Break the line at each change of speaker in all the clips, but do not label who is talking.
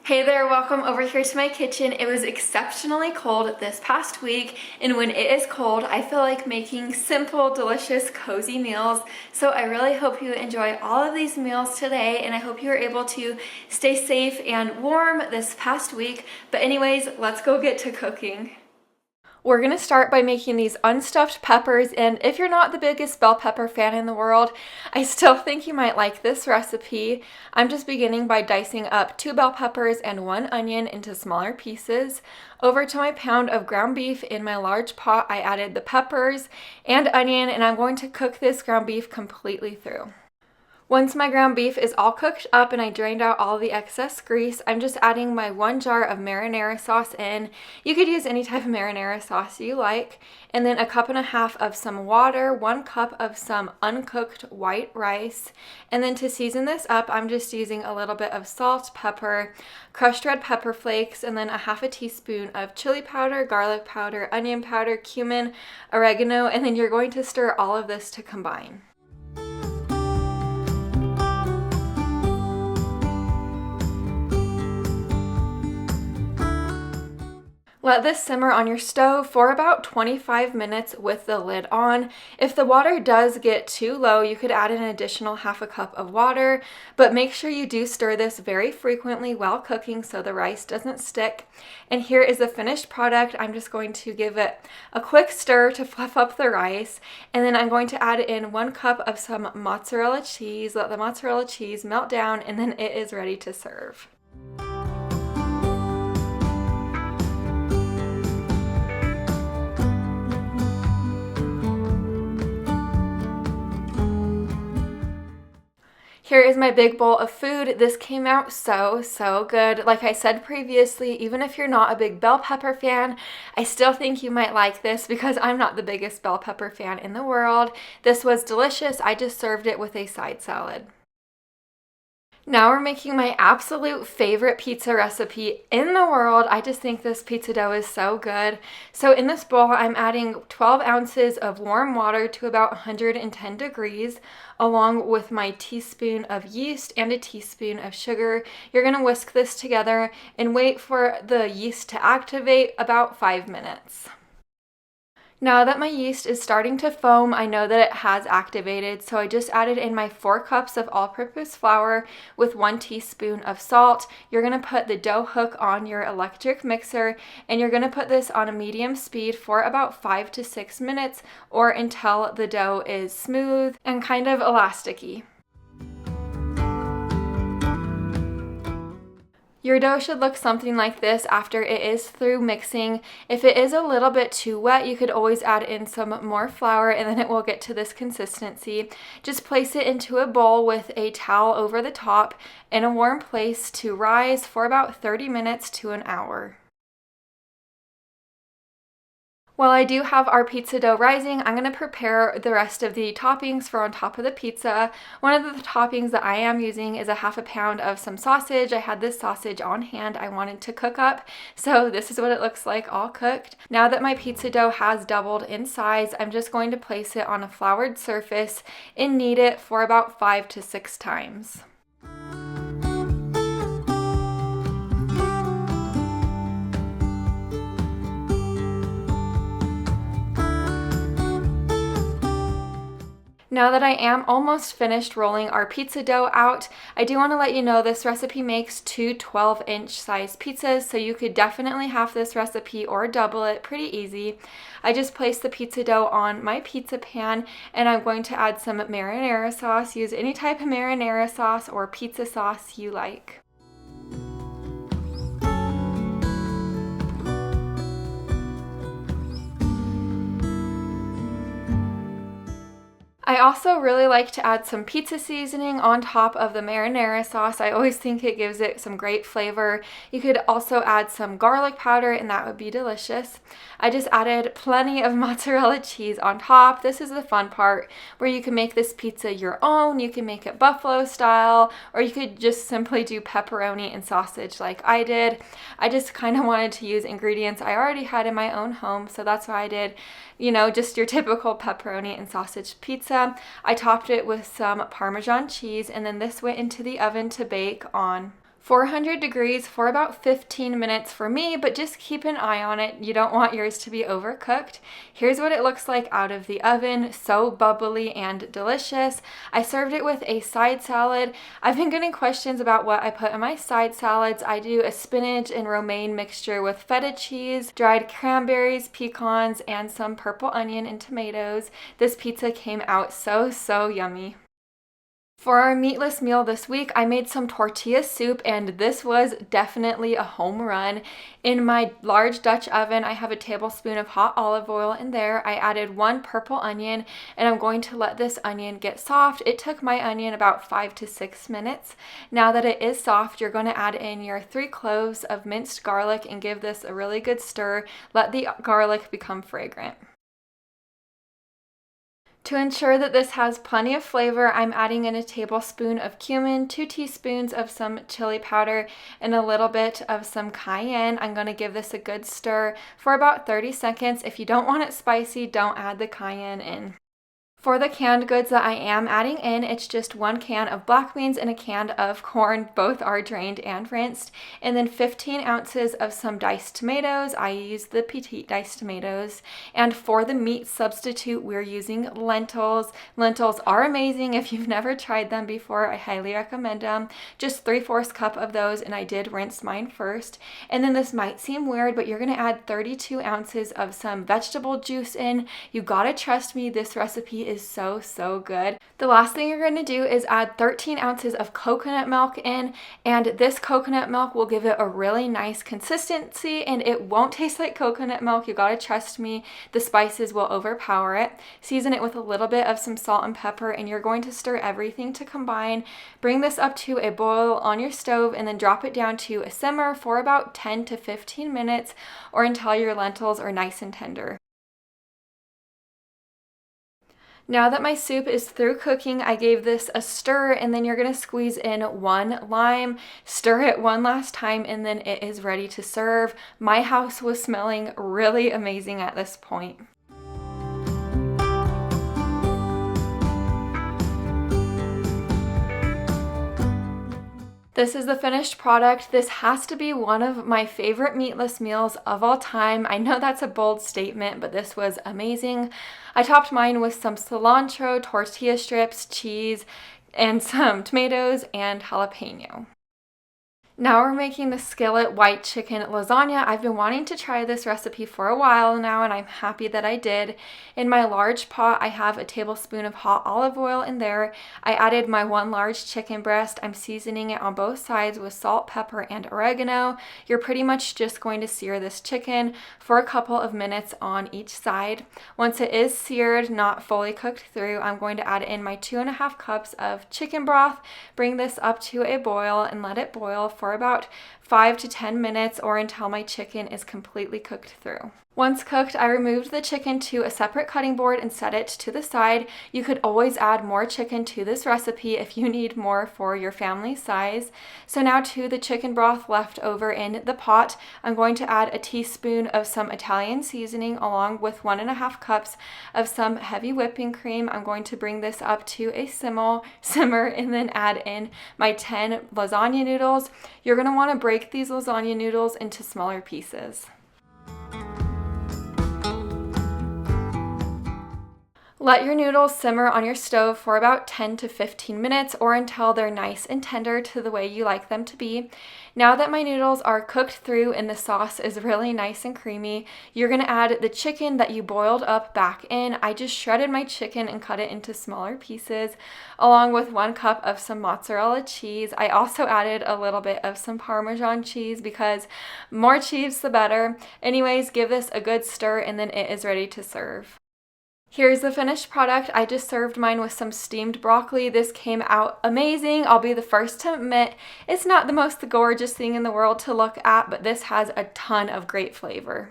Hey there, welcome over here to my kitchen. It was exceptionally cold this past week, and when it is cold, I feel like making simple, delicious, cozy meals. So I really hope you enjoy all of these meals today, and I hope you are able to stay safe and warm this past week. But anyways, let's go get to cooking. We're gonna start by making these unstuffed peppers, and if you're not the biggest bell pepper fan in the world, I still think you might like this recipe. I'm just beginning by dicing up 2 bell peppers and 1 onion into smaller pieces. Over to my pound of ground beef in my large pot, I added the peppers and onion, and I'm going to cook this ground beef completely through. Once my ground beef is all cooked up and I drained out all the excess grease, I'm just adding my 1 jar of marinara sauce in. You could use any type of marinara sauce you like. And then 1.5 cups of some water, 1 cup of some uncooked white rice. And then to season this up, I'm just using a little bit of salt, pepper, crushed red pepper flakes, and then 1/2 teaspoon of chili powder, garlic powder, onion powder, cumin, oregano, and then you're going to stir all of this to combine. Let this simmer on your stove for about 25 minutes with the lid on. If the water does get too low, you could add an additional 1/2 cup of water, but make sure you do stir this very frequently while cooking so the rice doesn't stick. And here is the finished product. I'm just going to give it a quick stir to fluff up the rice, and then I'm going to add in 1 cup of some mozzarella cheese. Let the mozzarella cheese melt down, and then it is ready to serve. Here is my big bowl of food. This came out so good. Like I said previously, even if you're not a big bell pepper fan, I still think you might like this because I'm not the biggest bell pepper fan in the world. This was delicious. I just served it with a side salad. Now we're making my absolute favorite pizza recipe in the world. I just think this pizza dough is so good. So in this bowl, I'm adding 12 ounces of warm water to about 110 degrees, along with my teaspoon of yeast and a teaspoon of sugar. You're gonna whisk this together and wait for the yeast to activate about 5 minutes. Now that my yeast is starting to foam, I know that it has activated, so I just added in my 4 cups of all-purpose flour with 1 teaspoon of salt. You're going to put the dough hook on your electric mixer, and you're going to put this on a medium speed for about 5 to 6 minutes or until the dough is smooth and kind of elasticy. Your dough should look something like this after it is through mixing. If it is a little bit too wet, you could always add in some more flour and then it will get to this consistency. Just place it into a bowl with a towel over the top in a warm place to rise for about 30 minutes to an hour. While I do have our pizza dough rising, I'm going to prepare the rest of the toppings for on top of the pizza. One of the toppings that I am using is 1/2 pound of some sausage. I had this sausage on hand I wanted to cook up, so this is what it looks like all cooked. Now that my pizza dough has doubled in size, I'm just going to place it on a floured surface and knead it for about 5 to 6 times. Now that I am almost finished rolling our pizza dough out, I do want to let you know this recipe makes 2 12-inch size pizzas, so you could definitely have this recipe or double it pretty easy. I just placed the pizza dough on my pizza pan, and I'm going to add some marinara sauce. Use any type of marinara sauce or pizza sauce you like. I also really like to add some pizza seasoning on top of the marinara sauce. I always think it gives it some great flavor. You could also add some garlic powder and that would be delicious. I just added plenty of mozzarella cheese on top. This is the fun part where you can make this pizza your own. You can make it buffalo style, or you could just simply do pepperoni and sausage like I did. I just kind of wanted to use ingredients I already had in my own home, so that's why I did, just your typical pepperoni and sausage pizza. I topped it with some Parmesan cheese, and then this went into the oven to bake on 400 degrees for about 15 minutes for me, but just keep an eye on it. You don't want yours to be overcooked. Here's what it looks like out of the oven. So bubbly and delicious. I served it with a side salad. I've been getting questions about what I put in my side salads. I do a spinach and romaine mixture with feta cheese, dried cranberries, pecans, and some purple onion and tomatoes. This pizza came out so yummy. For our meatless meal this week, I made some tortilla soup, and this was definitely a home run. In my large Dutch oven, I have a tablespoon of hot olive oil in there. I added 1 purple onion, and I'm going to let this onion get soft. It took my onion about 5 to 6 minutes. Now that it is soft, you're going to add in your 3 cloves of minced garlic and give this a really good stir. Let the garlic become fragrant. To ensure that this has plenty of flavor, I'm adding in a tablespoon of cumin, 2 teaspoons of some chili powder, and a little bit of some cayenne. I'm going to give this a good stir for about 30 seconds. If you don't want it spicy, don't add the cayenne in. For the canned goods that I am adding in, it's just 1 can of black beans and a can of corn. Both are drained and rinsed. And then 15 ounces of some diced tomatoes. I use the petite diced tomatoes. And for the meat substitute, we're using lentils. Lentils are amazing. If you've never tried them before, I highly recommend them. Just 3/4 cup of those, and I did rinse mine first. And then this might seem weird, but you're going to add 32 ounces of some vegetable juice in. You gotta trust me, this recipe is so good. The last thing you're going to do is add 13 ounces of coconut milk in, and this coconut milk will give it a really nice consistency, and it won't taste like coconut milk. You gotta trust me, the spices will overpower it. Season it with a little bit of some salt and pepper, and you're going to stir everything to combine. Bring this up to a boil on your stove, and then drop it down to a simmer for about 10 to 15 minutes, or until your lentils are nice and tender. Now that my soup is through cooking, I gave this a stir, and then you're going to squeeze in 1 lime, stir it one last time, and then it is ready to serve. My house was smelling really amazing at this point. This is the finished product. This has to be one of my favorite meatless meals of all time. I know that's a bold statement, but this was amazing. I topped mine with some cilantro, tortilla strips, cheese, and some tomatoes and jalapeno. Now we're making the skillet white chicken lasagna. I've been wanting to try this recipe for a while now, and I'm happy that I did. In my large pot, I have a tablespoon of hot olive oil in there. I added my 1 large chicken breast. I'm seasoning it on both sides with salt, pepper, and oregano. You're pretty much just going to sear this chicken for a couple of minutes on each side. Once it is seared, not fully cooked through, I'm going to add in my 2.5 cups of chicken broth. Bring this up to a boil and let it boil for about 5 to 10 minutes, or until my chicken is completely cooked through. Once cooked, I removed the chicken to a separate cutting board and set it to the side. You could always add more chicken to this recipe if you need more for your family size. So now to the chicken broth left over in the pot, I'm going to add a teaspoon of some Italian seasoning along with 1.5 cups of some heavy whipping cream. I'm going to bring this up to a simmer and then add in my 10 lasagna noodles. You're going to want to break these lasagna noodles into smaller pieces. Let your noodles simmer on your stove for about 10 to 15 minutes, or until they're nice and tender to the way you like them to be. Now that my noodles are cooked through and the sauce is really nice and creamy, you're going to add the chicken that you boiled up back in. I just shredded my chicken and cut it into smaller pieces, along with 1 cup of some mozzarella cheese. I also added a little bit of some Parmesan cheese because more cheese the better. Anyways, give this a good stir, and then it is ready to serve. Here's the finished product. I just served mine with some steamed broccoli. This came out amazing. I'll be the first to admit it's not the most gorgeous thing in the world to look at, but this has a ton of great flavor.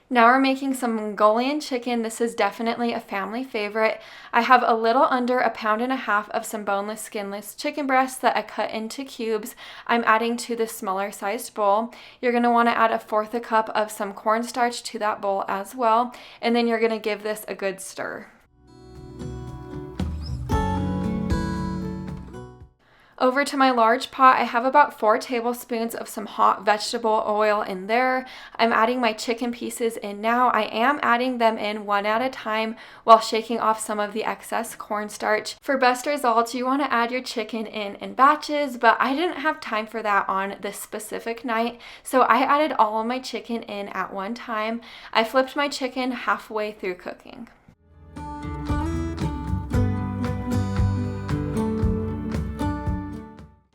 Now we're making some Mongolian chicken. This is definitely a family favorite. I have a little under 1.5 pounds of some boneless, skinless chicken breasts that I cut into cubes. I'm adding to this smaller sized bowl. You're going to want to add 1/4 cup of some cornstarch to that bowl as well, and then you're going to give this a good stir. Over to my large pot, I have about 4 tablespoons of some hot vegetable oil in there. I'm adding my chicken pieces in now. I am adding them in one at a time while shaking off some of the excess cornstarch. For best results, you want to add your chicken in batches, but I didn't have time for that on this specific night, so I added all of my chicken in at one time. I flipped my chicken halfway through cooking.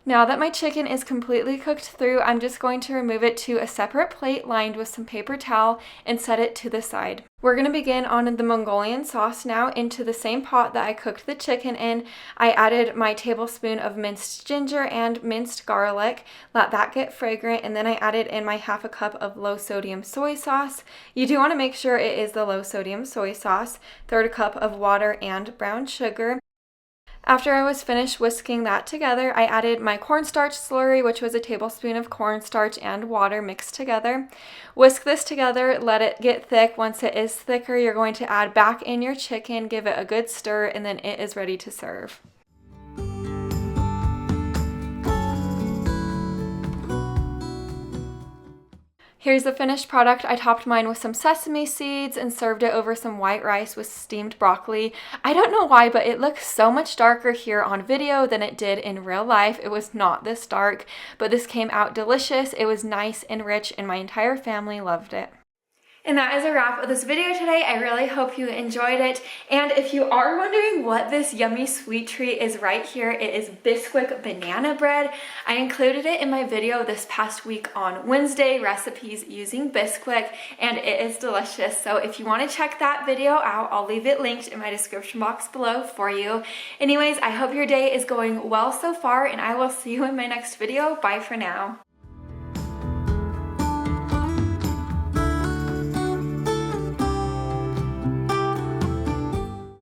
Now that my chicken is completely cooked through, I'm just going to remove it to a separate plate lined with some paper towel and set it to the side. We're going to begin on the Mongolian sauce now. Into the same pot that I cooked the chicken in, I added my tablespoon of minced ginger and minced garlic. Let that get fragrant, and then I added in my half a cup of low sodium soy sauce. You do want to make sure it is the low sodium soy sauce. 1/3 cup of water and brown sugar. After I was finished whisking that together, I added my cornstarch slurry, which was a tablespoon of cornstarch and water mixed together. Whisk this together, let it get thick. Once it is thicker, you're going to add back in your chicken, give it a good stir, and then it is ready to serve. Here's the finished product. I topped mine with some sesame seeds and served it over some white rice with steamed broccoli. I don't know why, but it looks so much darker here on video than it did in real life. It was not this dark, but this came out delicious. It was nice and rich, and my entire family loved it. And that is a wrap of this video today. I really hope you enjoyed it. And if you are wondering what this yummy sweet treat is right here, it is Bisquick banana bread. I included it in my video this past week on Wednesday, recipes using Bisquick, and it is delicious. So if you want to check that video out, I'll leave it linked in my description box below for you. Anyways, I hope your day is going well so far, and I will see you in my next video. Bye for now.